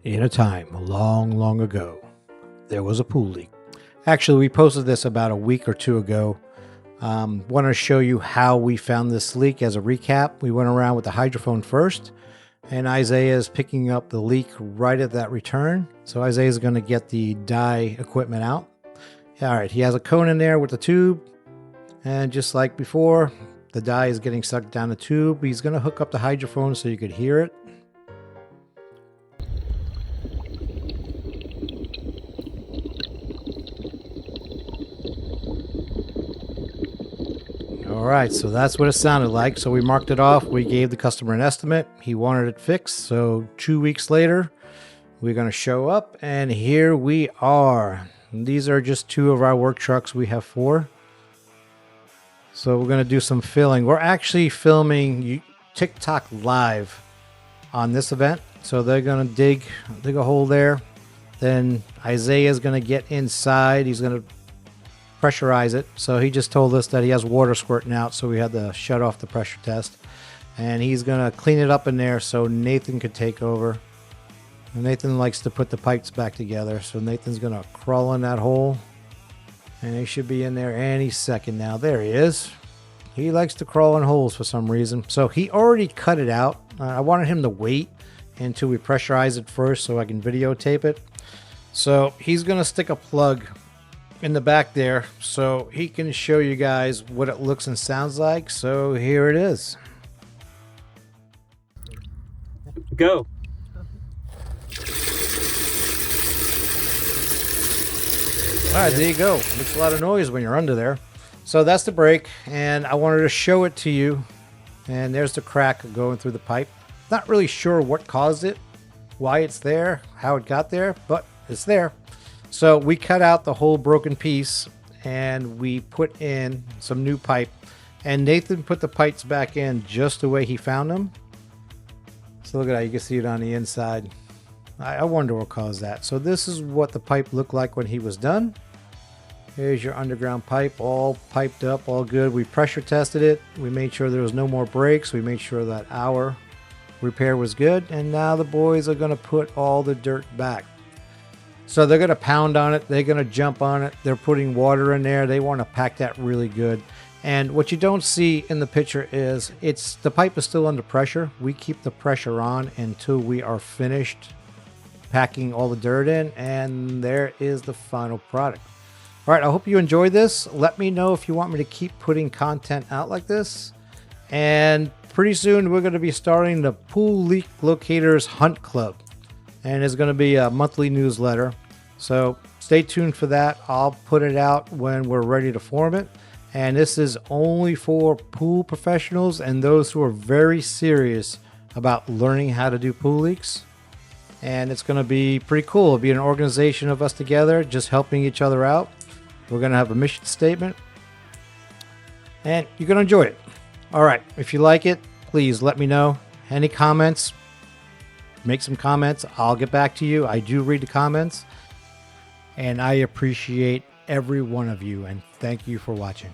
In a time long, long ago, there was a pool leak. Actually, we posted this about a week or two ago. Want to show you how we found this leak as a recap. We went around with the hydrophone first, and Isaiah is picking up the leak right at that return. So Isaiah is going to get the dye equipment out. All right, he has a cone in there with the tube, and just like before, the dye is getting sucked down the tube. He's going to hook up the hydrophone so you could hear it. All right, so that's what it sounded like. So we marked it off. We gave the customer an estimate. He wanted it fixed. So 2 weeks later, we're going to show up, and here we are. And these are just two of our work trucks. We have four. So we're going to do some filling. We're actually filming TikTok live on this event. So they're going to dig a hole there. Then Isaiah is going to get inside. He's going to pressurize it. So he just told us that he has water squirting out, so we had to shut off the pressure test. And he's going to clean it up in there so Nathan could take over. And Nathan likes to put the pipes back together. So Nathan's going to crawl in that hole. And he should be in there any second now. There he is. He likes to crawl in holes for some reason. So he already cut it out. I wanted him to wait until we pressurize it first so I can videotape it. So he's going to stick a plug in the back there so he can show you guys what it looks and sounds like. So here it is. Go. All right, there you go. Makes a lot of noise when you're under there. So that's the break, and I wanted to show it to you. And there's the crack going through the pipe. Not really sure what caused it, why it's there, how it got there, but it's there. So we cut out the whole broken piece and we put in some new pipe, and Nathan put the pipes back in just the way he found them. So look at that, you can see it on the inside. I wonder what caused that. So this is what the pipe looked like when he was done. Here's your underground pipe, all piped up, all good. We pressure tested it. We made sure there was no more breaks. We made sure that our repair was good. And now the boys are gonna put all the dirt back. So they're going to pound on it. They're going to jump on it. They're putting water in there. They want to pack that really good. And what you don't see in the picture is the pipe is still under pressure. We keep the pressure on until we are finished packing all the dirt in. And there is the final product. All right, I hope you enjoyed this. Let me know if you want me to keep putting content out like this. And pretty soon we're going to be starting the Pool Leak Locators Hunt Club. And it's going to be a monthly newsletter. So stay tuned for that. I'll put it out when we're ready to form it. And this is only for pool professionals and those who are very serious about learning how to do pool leaks. And it's going to be pretty cool. It'll be an organization of us together, just helping each other out. We're going to have a mission statement. And you're going to enjoy it. All right. If you like it, please let me know. Any comments? Make some comments. I'll get back to you. I do read the comments, and I appreciate every one of you, and thank you for watching.